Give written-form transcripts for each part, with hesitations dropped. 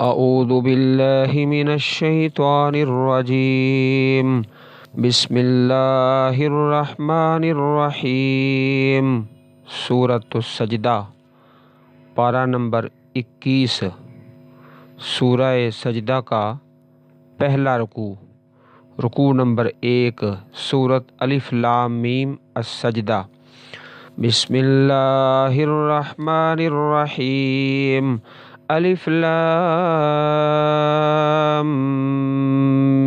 اعوذ باللہ من الشیطان الرجیم بسم اللہ الرحمن الرحیم۔ سورۃ السجدہ، پارہ نمبر 21۔ سورہ سجدہ کا پہلا رکوع، رکوع نمبر 1، سورۃ الف لام میم السجدہ۔ بسم اللہ الرحمن الرحیم۔ الف لام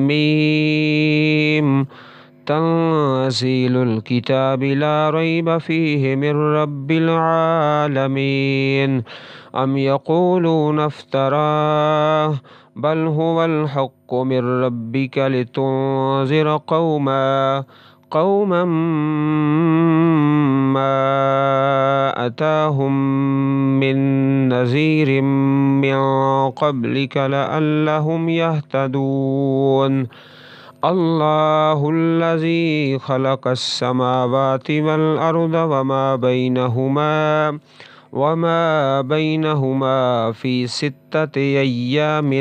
میم، تنزیل الکتاب لا ریب فیہ من رب العالمین۔ ام یقولون افتراہ بل هو الحق من ربک لتنذر قوما ما اتاهم من نذیر من قبلک لعلهم يهتدون۔ اللہ الذی خلق السماوات والارض وما بینہما فی 6 ایام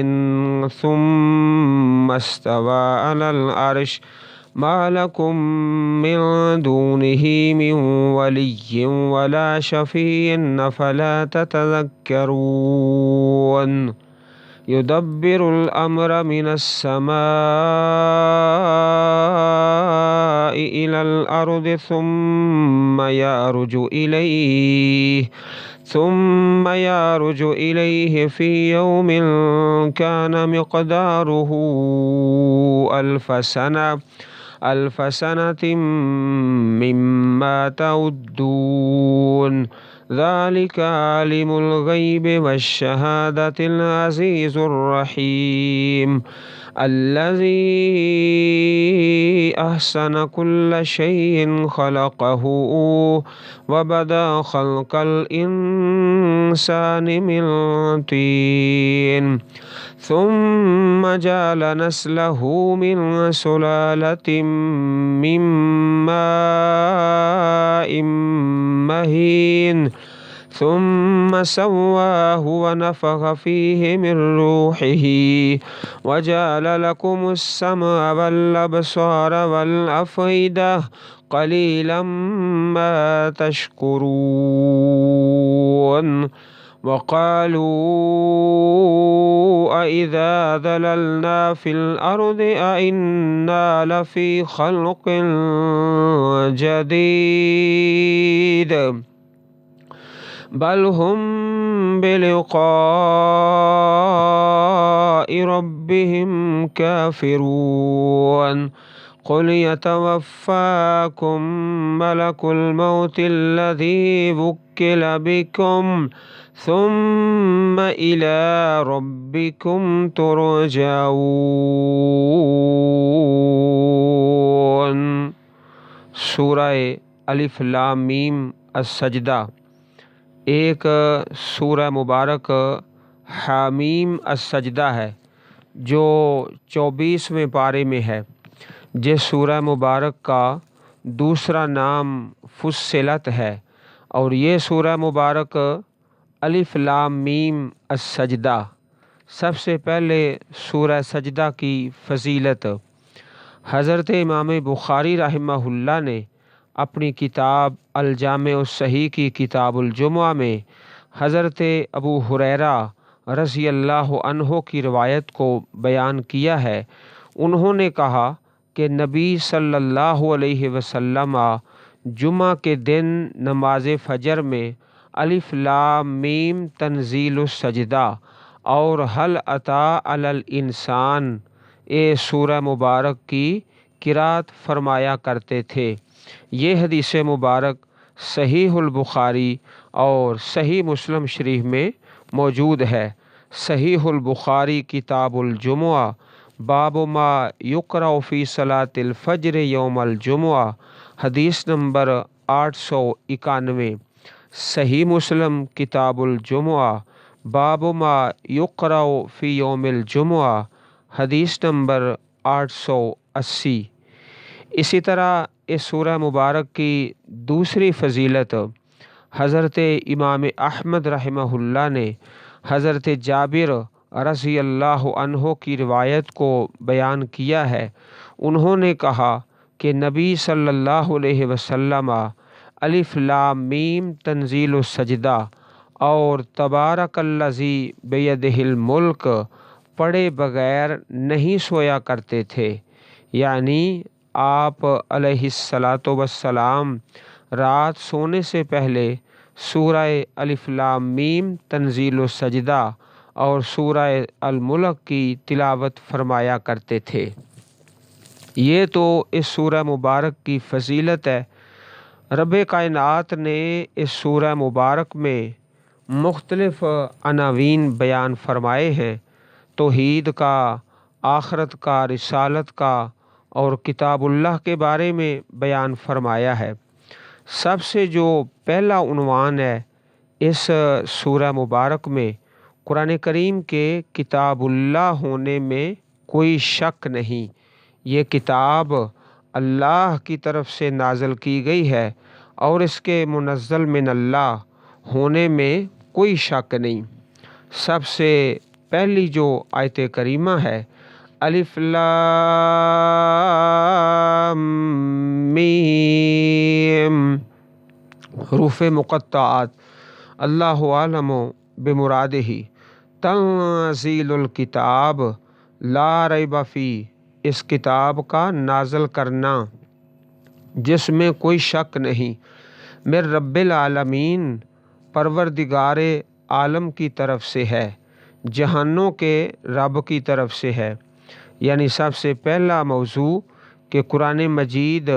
ثم استوى علی العرش ما لکم من دونہ من ولی ولا شفیع افلا تتذکرون۔ یدبر الامر من السماء الى الارض ثم يعرج إليه في يوم كان مقداره ألف سنة مما تعدون۔ ذلك عالم الغيب والشهادة العزيز الرحيم، الذي أحسن كل شيء خلقه وبدأ خلق الإنسان من طين ثم جعل نسله من سلالة من ماء مهين ثم سواه ونفخ فيه من روحه وجعل لكم السمع والأبصار والأفئدة قليلا ما تشكرون۔ وقالوا أإذا ضللنا في الأرض أإنا لفي خلق جديد بل هم بلقاء ربهم كافرون۔ قل يتوفاكم ملك الموت الذي وكل بكم ثم إلى ربكم ترجعون۔ سورہ الف لام میم السجدہ، ایک سورہ مبارک حامیم السجدہ ہے جو 24ویں پارے میں ہے۔ جس سورہ مبارک کا دوسرا نام فصلت ہے، اور یہ سورہ مبارک الف لام میم السجدہ۔ سب سے پہلے سورہ سجدہ کی فضیلت حضرت امام بخاری رحمہ اللہ نے اپنی کتاب الجامع الصحیح کی کتاب الجمعہ میں حضرت ابو ہریرہ رضی اللہ عنہ کی روایت کو بیان کیا ہے۔ انہوں نے کہا کہ نبی صلی اللہ علیہ وسلم جمعہ کے دن نماز فجر میں الف لام میم تنزیل السجدہ اور حل اتی علی الانسان سورہ مبارک کی قرأت فرمایا کرتے تھے۔ یہ حدیث مبارک صحیح البخاری اور صحیح مسلم شریف میں موجود ہے۔ صحیح البخاری کتاب الجمعہ، باب ما یقرأ فی صلاۃ الفجر یوم الجمعہ، حدیث نمبر 891۔ صحیح مسلم کتاب الجمعہ، باب ما یقرأ فی یوم الجمعہ، حدیث نمبر 880۔ اسی طرح اس سورہ مبارک کی دوسری فضیلت حضرت امام احمد رحمہ اللہ نے حضرت جابر رضی اللہ عنہ کی روایت کو بیان کیا ہے۔ انہوں نے کہا کہ نبی صلی اللہ علیہ وسلم الف لام میم تنزیل السجدہ اور تبارک الذی بیدہ الملک پڑھے بغیر نہیں سویا کرتے تھے، یعنی آپ علیہ الصلاۃ والسلام رات سونے سے پہلے سورہ الف لام میم تنزیل السجدہ اور سورہ الملک کی تلاوت فرمایا کرتے تھے۔ یہ تو اس سورہ مبارک کی فضیلت ہے۔ رب کائنات نے اس سورہ مبارک میں مختلف عناوین بیان فرمائے ہیں، توحید کا، آخرت کا، رسالت کا اور کتاب اللہ کے بارے میں بیان فرمایا ہے۔ سب سے جو پہلا عنوان ہے اس سورہ مبارک میں، قرآن کریم کے کتاب اللہ ہونے میں کوئی شک نہیں۔ یہ کتاب اللہ کی طرف سے نازل کی گئی ہے اور اس کے منزل من اللہ ہونے میں کوئی شک نہیں۔ سب سے پہلی جو آیت کریمہ ہے الف لام میم، حروف مقطعات، اللہ عالم بمرادہ، تنزیل الکتاب لا ریب فیہ، اس کتاب کا نازل کرنا جس میں کوئی شک نہیں، من رب العالمین، پروردگار عالم کی طرف سے ہے، جہانوں کے رب کی طرف سے ہے۔ یعنی سب سے پہلا موضوع کہ قرآن مجید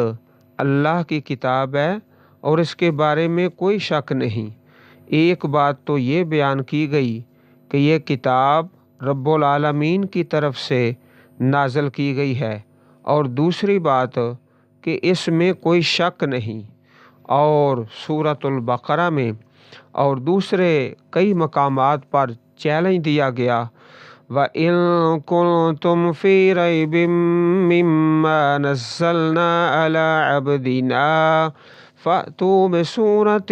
اللہ کی کتاب ہے اور اس کے بارے میں کوئی شک نہیں۔ ایک بات تو یہ بیان کی گئی کہ یہ کتاب رب العالمین کی طرف سے نازل کی گئی ہے، اور دوسری بات کہ اس میں کوئی شک نہیں۔ اور سورۃ البقرہ میں اور دوسرے کئی مقامات پر چیلنج دیا گیا، وَإِن كُنتُمْ فِي رَيْبٍ مِّمَّا نَزَّلْنَا عَلَىٰ عَبْدِنَا فَأْتُوا بِسُورَةٍ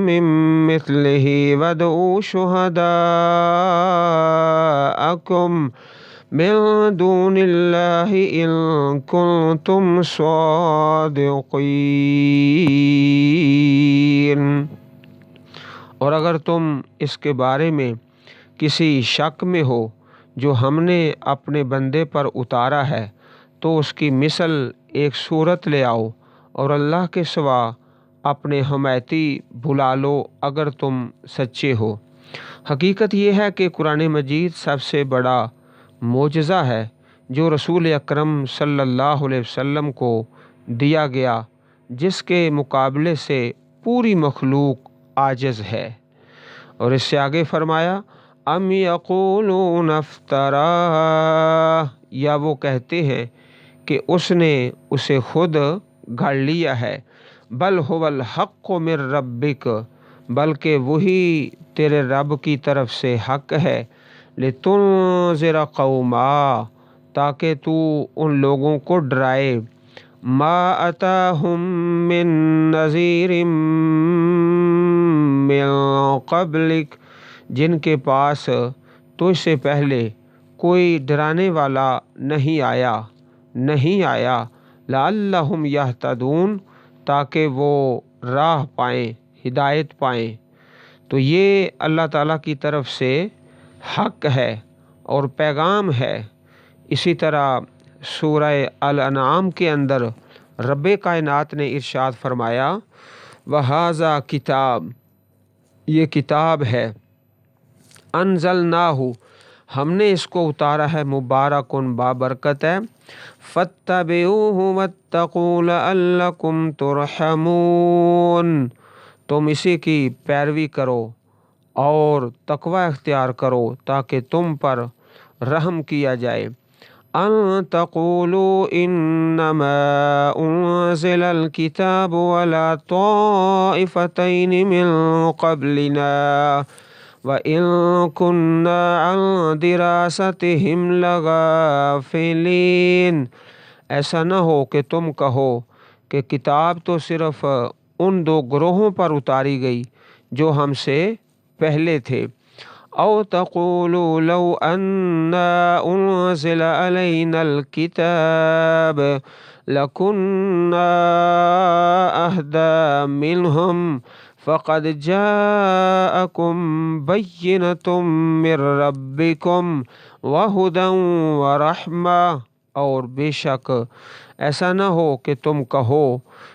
مِّن مِّثْلِهِ وَادْعُوا شُهَدَاءَكُم من دون اللہ ان کنتم صادقین۔ اور اگر تم اس کے بارے میں کسی شک میں ہو جو ہم نے اپنے بندے پر اتارا ہے، تو اس کی مثل ایک صورت لے آؤ اور اللہ کے سوا اپنے حمایتی بلا لو اگر تم سچے ہو۔ حقیقت یہ ہے کہ قرآن مجید سب سے بڑا معجزہ ہے جو رسول اکرم صلی اللہ علیہ وسلم کو دیا گیا، جس کے مقابلے سے پوری مخلوق عاجز ہے۔ اور اس سے آگے فرمایا ام یقولون افتراہ، یا وہ کہتے ہیں کہ اس نے اسے خود گھڑ لیا ہے، بل هو الحق من ربک، بلکہ وہی تیرے رب کی طرف سے حق ہے، لتنذر قوما، تاکہ تو ان لوگوں کو ڈرائے، ما اتاہم من نذیر من قبلک، جن کے پاس تجھ سے پہلے کوئی ڈرانے والا نہیں آیا، لعلہم یہتدون، تاکہ وہ راہ پائیں، ہدایت پائیں۔ تو یہ اللہ تعالیٰ کی طرف سے حق ہے اور پیغام ہے۔ اسی طرح سورہ الانعام کے اندر رب کائنات نے ارشاد فرمایا وَهَذَا کتاب، یہ کتاب ہے، انزلناہ، ہم نے اس کو اتارا ہے، مبارکن، بابرکت ہے، فاتبعوہ واتقوا لعلکم ترحمون، تم اسی کی پیروی کرو اور تقوی اختیار کرو تاکہ تم پر رحم کیا جائے۔ ان تقولوا انما انزل الكتاب ولا طائفتین من قبلنا وَإِن كُنَّا عَن دِرَاسَتِهِمْ لَغَافِلِينَ، ایسا نہ ہو کہ تم کہو کہ کتاب تو صرف ان دو گروہوں پر اتاری گئی جو ہم سے پہلے تھے، او تقولوا لو انا انزل علینا الکتاب لکنا اہدی منہم فقد جاءکم بینۃ من ربکم وہدی ورحمہ، اور بے شک ایسا نہ ہو کہ تم کہو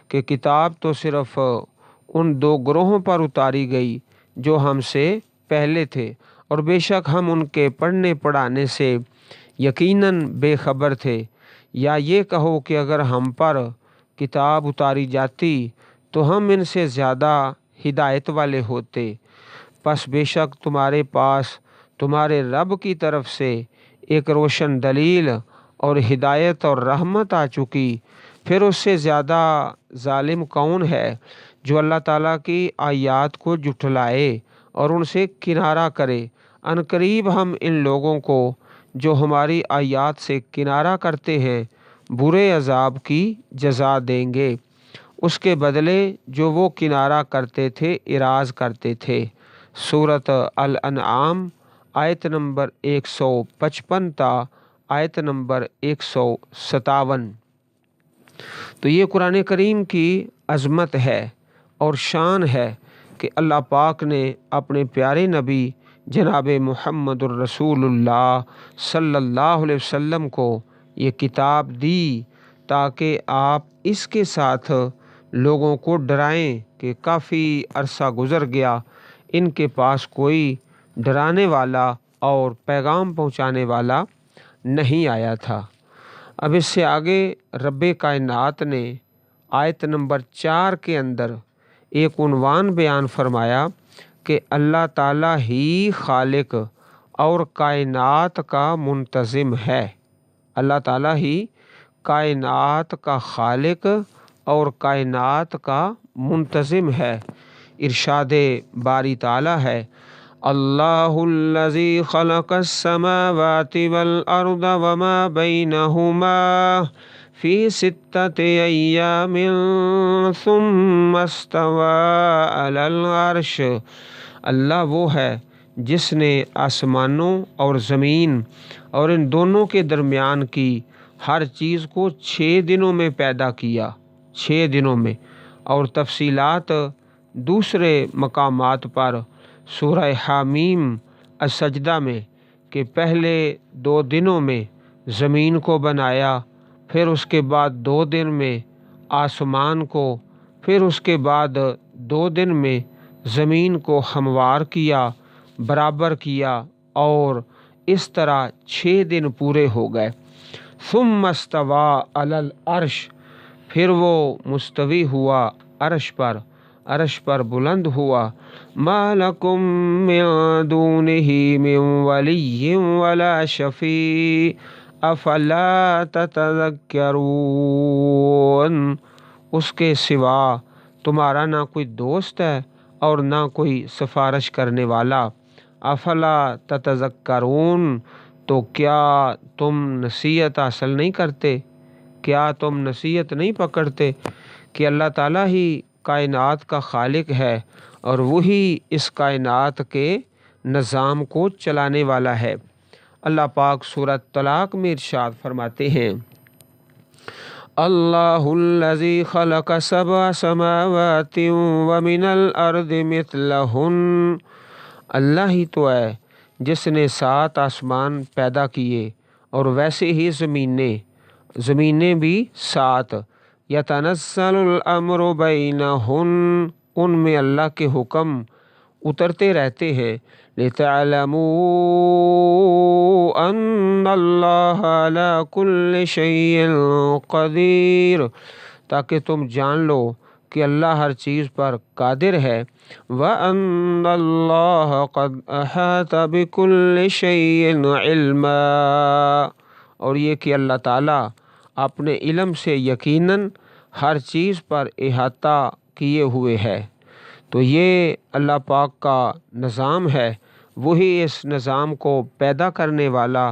کہ کتاب تو صرف ان دو گروہوں پر اتاری گئی جو ہم سے پہلے تھے، اور بے شک ہم ان کے پڑھنے پڑھانے سے یقیناً بے خبر تھے، یا یہ کہو کہ اگر ہم پر کتاب اتاری جاتی تو ہم ان سے زیادہ ہدایت والے ہوتے، پس بے شک تمہارے پاس تمہارے رب کی طرف سے ایک روشن دلیل اور ہدایت اور رحمت آ چکی، پھر اس سے زیادہ ظالم کون ہے جو اللہ تعالیٰ کی آیات کو جھٹلائے اور ان سے کنارہ کرے۔ عنقریب ہم ان لوگوں کو جو ہماری آیات سے کنارہ کرتے ہیں برے عذاب کی جزا دیں گے، اس کے بدلے جو وہ کنارہ کرتے تھے، اراض کرتے تھے۔ سورۃ الانعام آیت نمبر 155 تا آیت نمبر 157۔ تو یہ قرآن کریم کی عظمت ہے اور شان ہے کہ اللہ پاک نے اپنے پیارے نبی جناب محمد الرسول اللہ صلی اللہ علیہ وسلم کو یہ کتاب دی تاکہ آپ اس کے ساتھ لوگوں کو ڈرائیں کہ کافی عرصہ گزر گیا، ان کے پاس کوئی ڈرانے والا اور پیغام پہنچانے والا نہیں آیا تھا۔ اب اس سے آگے رب کائنات نے آیت نمبر 4 کے اندر ایک عنوان بیان فرمایا کہ اللہ تعالیٰ ہی خالق اور کائنات کا منتظم ہے۔ اللہ تعالیٰ ہی کائنات کا خالق اور کائنات کا منتظم ہے۔ ارشاد باری تعالیٰ ہے، اللہ الذی خلق السماوات والارض وما بینہما فی ستۃ ایام ثم استوی علی العرش۔ اللہ وہ ہے جس نے آسمانوں اور زمین اور ان دونوں کے درمیان کی ہر چیز کو 6 دنوں میں پیدا کیا، 6 دنوں میں، اور تفصیلات دوسرے مقامات پر سورہ حامیم السجدہ میں کہ پہلے 2 دنوں میں زمین کو بنایا، پھر اس کے بعد 2 دن میں آسمان کو، پھر اس کے بعد 2 دن میں زمین کو ہموار کیا، برابر کیا، اور اس طرح 6 دن پورے ہو گئے۔ ثم استوی علی العرش، پھر وہ مستوی ہوا عرش پر بلند ہوا۔ ما لکم من دونہ من ولی ولا شفیع افلا تتذکرون۔ اس کے سوا تمہارا نہ کوئی دوست ہے اور نہ کوئی سفارش کرنے والا۔ افلا تتذکرون، تو کیا تم نصیحت حاصل نہیں کرتے؟ کیا تم نصیحت نہیں پکڑتے کہ اللہ تعالیٰ ہی کائنات کا خالق ہے اور وہی اس کائنات کے نظام کو چلانے والا ہے۔ اللہ پاک سورۃ طلاق میں ارشاد فرماتے ہیں، اللہ الذی خلق 7 سماوات ومن الارض مثلہن۔ اللہ ہی تو ہے جس نے 7 آسمان پیدا کیے اور ویسے ہی زمینیں بھی 7۔ یتنزل الامر بینہن، ان میں اللہ کے حکم اترتے رہتے ہیں۔ لتعلموا ان اللہ علی کل شیء قدیر، تاکہ تم جان لو کہ اللہ ہر چیز پر قادر ہے۔ وَأَنَّ اللَّهَ قَدْ أَحَاطَ بِكُلِّ شَيْءٍ عِلْمًا، اور یہ کہ اللہ تعالیٰ اپنے علم سے یقیناً ہر چیز پر احاطہ کیے ہوئے ہے۔ تو یہ اللہ پاک کا نظام ہے، وہی اس نظام کو پیدا کرنے والا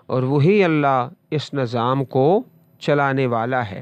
اور وہی اللہ اس نظام کو چلانے والا ہے۔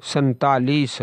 47।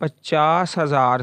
50,000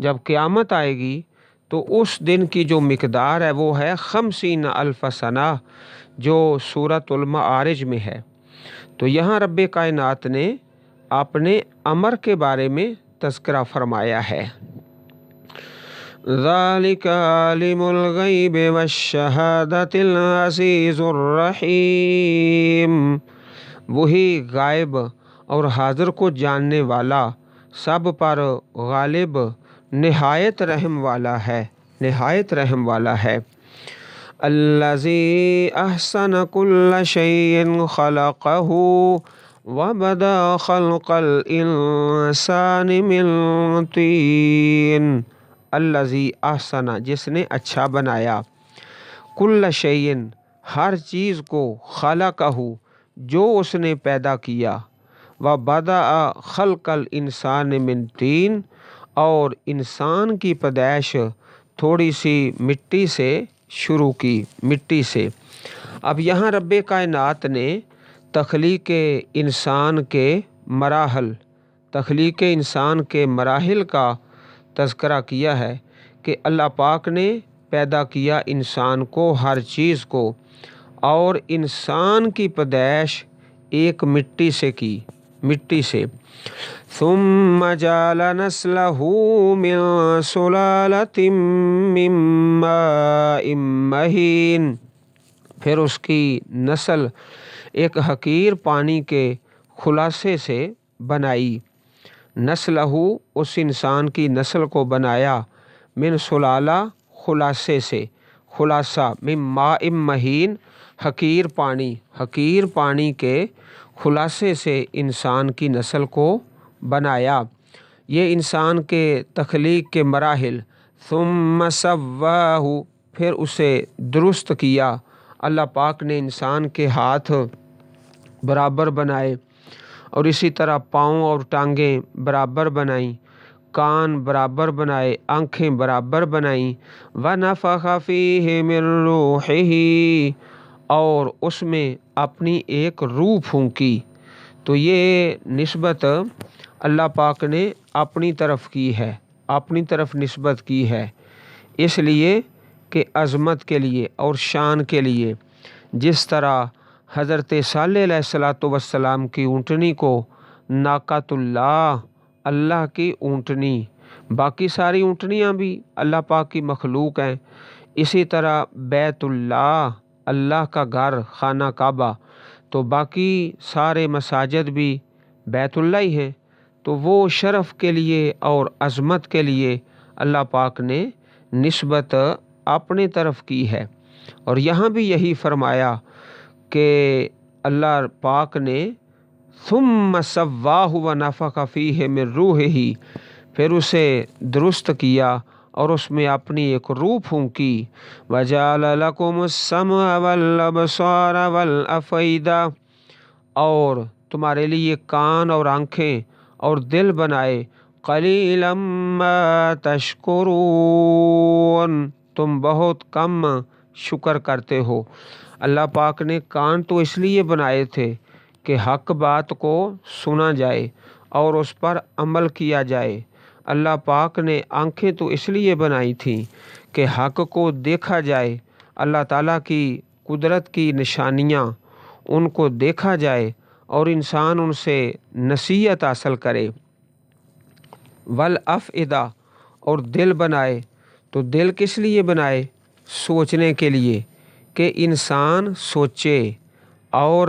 جب قیامت آئے گی تو اس دن کی جو مقدار ہے وہ ہے 50,000 سنہ، جو سورۃ المعارج میں ہے۔ تو یہاں رب کائنات نے اپنے امر کے بارے میں تذکرہ فرمایا ہے۔ ذالک عالم الغیب والشہادۃ العزیز الرحیم، وہی غائب اور حاضر کو جاننے والا، سب پر غالب، نہایت رحم والا ہے، نہایت رحم والا ہے۔ الذی احسن کل شیء خلقہ وبدأ خلق الانسان من طین، الذی احسن، جس نے اچھا بنایا، کل شیء، ہر چیز کو، خلقہ، جو اس نے پیدا کیا، وبدأ خلق الانسان من طین، اور انسان کی پیدائش تھوڑی سی مٹی سے شروع کی، مٹی سے۔ اب یہاں رب کائنات نے تخلیق انسان کے مراحل، تخلیق انسان کے مراحل کا تذکرہ کیا ہے کہ اللہ پاک نے پیدا کیا انسان کو، ہر چیز کو، اور انسان کی پیدائش ایک مٹی سے کی، مٹی سے۔ ثم جعل نسلہ من سلالۃ من ماء مہین، پھر اس کی نسل ایک حقیر پانی کے خلاصے سے بنائی۔ نسلہ، اس انسان کی نسل کو بنایا، من سلالہ، خلاصے سے، خلاصہ، من ماء مہین، حقیر پانی، حقیر پانی کے خلاصے سے انسان کی نسل کو بنایا۔ یہ انسان کے تخلیق کے مراحل۔ ثم سواہ، پھر اسے درست کیا۔ اللہ پاک نے انسان کے ہاتھ برابر بنائے، اور اسی طرح پاؤں اور ٹانگیں برابر بنائیں، کان برابر بنائے، آنکھیں برابر بنائیں۔ وَنَفَخَ فِيهِ مِن رُوحِهِ، اور اس میں اپنی ایک روح پھونکی۔ تو یہ نسبت اللہ پاک نے اپنی طرف کی ہے، اپنی طرف نسبت کی ہے، اس لیے کہ عظمت کے لیے اور شان کے لیے۔ جس طرح حضرت صالح علیہ السلام کی اونٹنی کو ناقۃ اللہ، اللہ کی اونٹنی، باقی ساری اونٹنیاں بھی اللہ پاک کی مخلوق ہیں، اسی طرح بیت اللہ، اللہ کا گھر، خانہ کعبہ، تو باقی سارے مساجد بھی بیت اللہ ہی ہیں۔ تو وہ شرف کے لیے اور عظمت کے لیے اللہ پاک نے نسبت اپنے طرف کی ہے۔ اور یہاں بھی یہی فرمایا کہ اللہ پاک نے ثم سواہ ونفخ فیہ من روحہ، پھر اسے درست کیا اور اس میں اپنی ایک روح پھونکی۔ وجعل لکم السمع والابصار والافئدہ، اور تمہارے لیے کان اور آنکھیں اور دل بنائے۔ قلیلا ما تشکرون، تم بہت کم شکر کرتے ہو۔ اللہ پاک نے کان تو اس لیے بنائے تھے کہ حق بات کو سنا جائے اور اس پر عمل کیا جائے۔ اللہ پاک نے آنکھیں تو اس لیے بنائی تھیں کہ حق کو دیکھا جائے، اللہ تعالیٰ کی قدرت کی نشانیاں ان کو دیکھا جائے اور انسان ان سے نصیحت حاصل کرے۔ والافئدہ، اور دل بنائے، تو دل کس لیے بنائے؟ سوچنے کے لیے، کہ انسان سوچے اور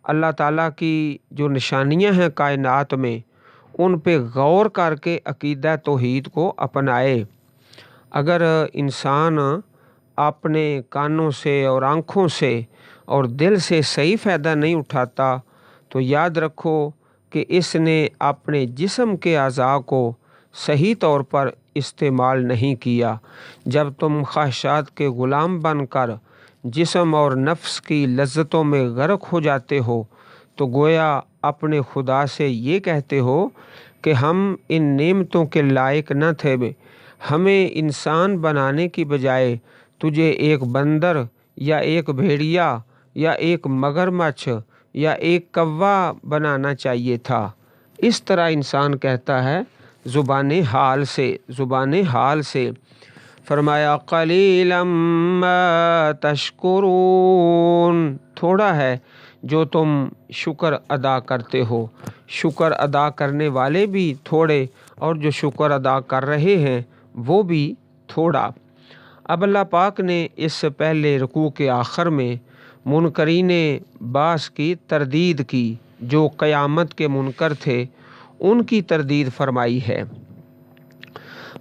اللہ تعالیٰ کی جو نشانیاں ہیں کائنات میں ان پہ غور کر کے عقیدہ توحید کو اپنائے۔ اگر انسان اپنے کانوں سے اور آنکھوں سے اور دل سے صحیح فائدہ نہیں اٹھاتا تو یاد رکھو کہ اس نے اپنے جسم کے اعضاء کو صحیح طور پر استعمال نہیں کیا۔ جب تم خواہشات کے غلام بن کر جسم اور نفس کی لذتوں میں غرق ہو جاتے ہو تو گویا اپنے خدا سے یہ کہتے ہو کہ ہم ان نعمتوں کے لائق نہ تھے، ہمیں انسان بنانے کی بجائے تجھے ایک بندر یا ایک بھیڑیا یا ایک مگرمچھ یا ایک کوا بنانا چاہیے تھا۔ اس طرح انسان کہتا ہے زبان حال سے فرمایا قلیلا ما تشکرون، تھوڑا ہے جو تم شکر ادا کرتے ہو، شکر ادا کرنے والے بھی تھوڑے اور جو شکر ادا کر رہے ہیں وہ بھی تھوڑا۔ اب اللہ پاک نے اس سے پہلے رکوع کے آخر میں منکرین بعث کی تردید کی، جو قیامت کے منکر تھے ان کی تردید فرمائی ہے۔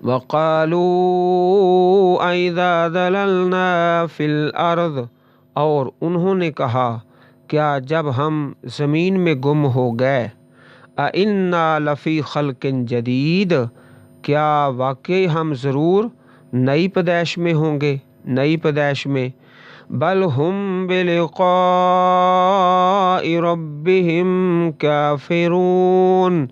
وَقَالُوا أَإِذَا ضَلَلْنَا فِي الْأَرْضِ، اور انہوں نے کہا کیا جب ہم زمین میں گم ہو گئے، أَإِنَّا لَفِي خَلْقٍ جَدِيدٍ، کیا واقعی ہم ضرور نئی پیدائش میں ہوں گے، نئی پیدائش میں۔ بل ہم بلقاء ربهم کافرون،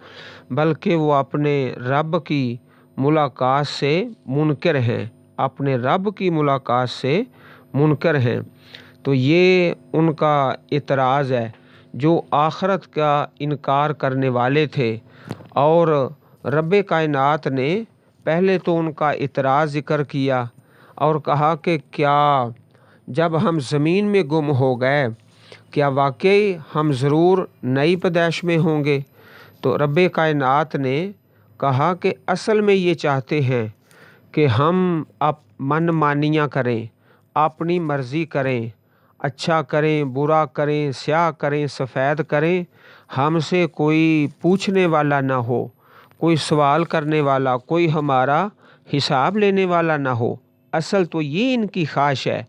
بلکہ وہ اپنے رب کی ملاقات سے منکر ہیں، اپنے رب کی ملاقات سے منکر ہیں۔ تو یہ ان کا اعتراض ہے، جو آخرت کا انکار کرنے والے تھے، اور رب کائنات نے پہلے تو ان کا اعتراض ذکر کیا اور کہا کہ کیا جب ہم زمین میں گم ہو گئے، کیا واقعی ہم ضرور نئی پیدائش میں ہوں گے؟ تو رب کائنات نے کہا کہ اصل میں یہ چاہتے ہیں کہ ہم من مانیاں کریں، اپنی مرضی کریں، اچھا کریں، برا کریں، سیاہ کریں، سفید کریں، ہم سے کوئی پوچھنے والا نہ ہو، کوئی سوال کرنے والا، کوئی ہمارا حساب لینے والا نہ ہو۔ اصل تو یہ ان کی خواہش ہے۔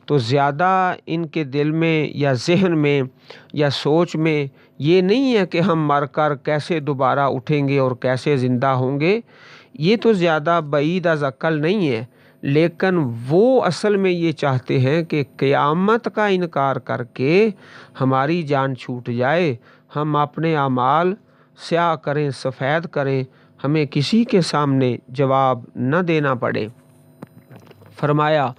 تو زیادہ ان کے دل میں یا ذہن میں یا سوچ میں یہ نہیں ہے کہ ہم مر کر کیسے دوبارہ اٹھیں گے اور کیسے زندہ ہوں گے، یہ تو زیادہ بعید از عقل نہیں ہے، لیکن وہ اصل میں یہ چاہتے ہیں کہ قیامت کا انکار کر کے ہماری جان چھوٹ جائے، ہم اپنے اعمال سیاہ کریں، سفید کریں، ہمیں کسی کے سامنے جواب نہ دینا پڑے۔ فرمایا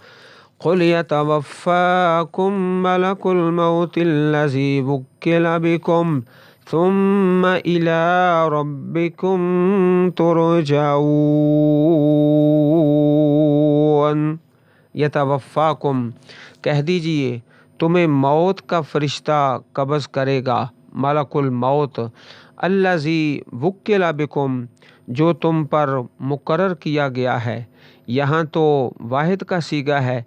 قُلْ يَتَوَفَّاكُم مَلَكُ الْمَوْتِ الَّذِي وُكِّلَ بِكُمْ ثُمَّ إِلَىٰ رَبِّكُمْ تُرْجَعُونَ۔ یتوفاکم، کہہ دیجئے تمہیں موت کا فرشتہ قبض کرے گا، ملک الموت، الذی وکل بکم، جو تم پر مقرر کیا گیا ہے۔ یہاں تو واحد کا صیغہ ہے،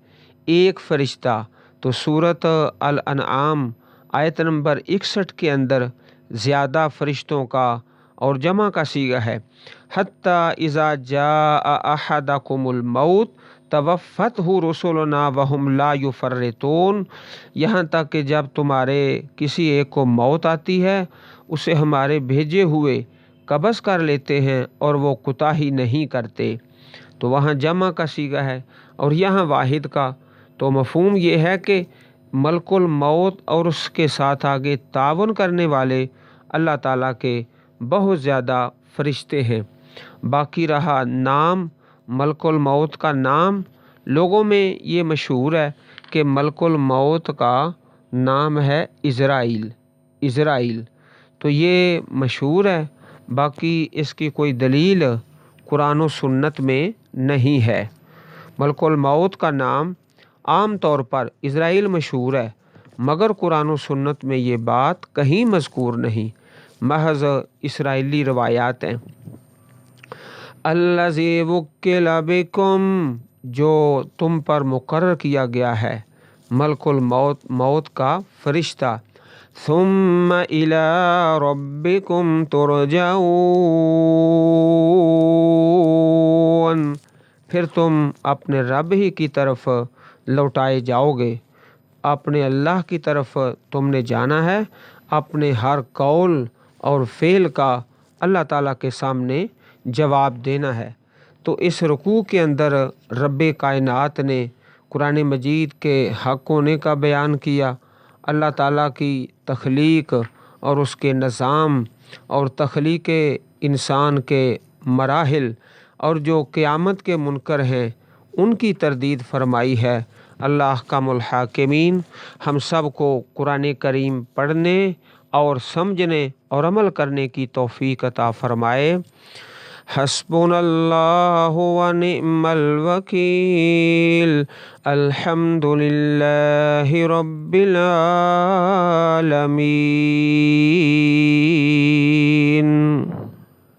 ایک فرشتہ، تو سورۃ الانعام آیت نمبر 61 کے اندر زیادہ فرشتوں کا اور جمع کا صیغہ ہے۔ حتی اذا جاء احدکم الموت توفتہ رسلنا وہم لا یفرطون، یہاں تک کہ جب تمہارے کسی ایک کو موت آتی ہے، اسے ہمارے بھیجے ہوئے قبض کر لیتے ہیں اور وہ کوتاہی نہیں کرتے۔ تو وہاں جمع کا صیغہ ہے اور یہاں واحد کا، تو مفہوم یہ ہے کہ ملک الموت اور اس کے ساتھ آگے تعاون کرنے والے اللہ تعالیٰ کے بہت زیادہ فرشتے ہیں۔ باقی رہا نام، ملک الموت کا نام لوگوں میں یہ مشہور ہے کہ ملک الموت کا نام ہے عزرائیل، تو یہ مشہور ہے، باقی اس کی کوئی دلیل قرآن و سنت میں نہیں ہے۔ ملک الموت کا نام عام طور پر عزرائیل مشہور ہے، مگر قرآن و سنت میں یہ بات کہیں مذکور نہیں، محض اسرائیلی روایات ہیں۔ الذی وکل بکم، جو تم پر مقرر کیا گیا ہے، ملک الموت، موت کا فرشتہ۔ ثم الی ربکم ترجعون، پھر تم اپنے رب ہی کی طرف لوٹائے جاؤ گے، اپنے اللہ کی طرف تم نے جانا ہے، اپنے ہر قول اور فعل کا اللہ تعالیٰ کے سامنے جواب دینا ہے۔ تو اس رکوع کے اندر رب کائنات نے قرآن مجید کے حق ہونے کا بیان کیا، اللہ تعالیٰ کی تخلیق اور اس کے نظام اور تخلیق انسان کے مراحل، اور جو قیامت کے منکر ہیں ان کی تردید فرمائی ہے۔ اللہ احکم الحاکمین ہم سب کو قرآن کریم پڑھنے اور سمجھنے اور عمل کرنے کی توفیق عطا فرمائے۔ حسبنا اللہ ونعم الوکیل الحمد للہ رب العالمین.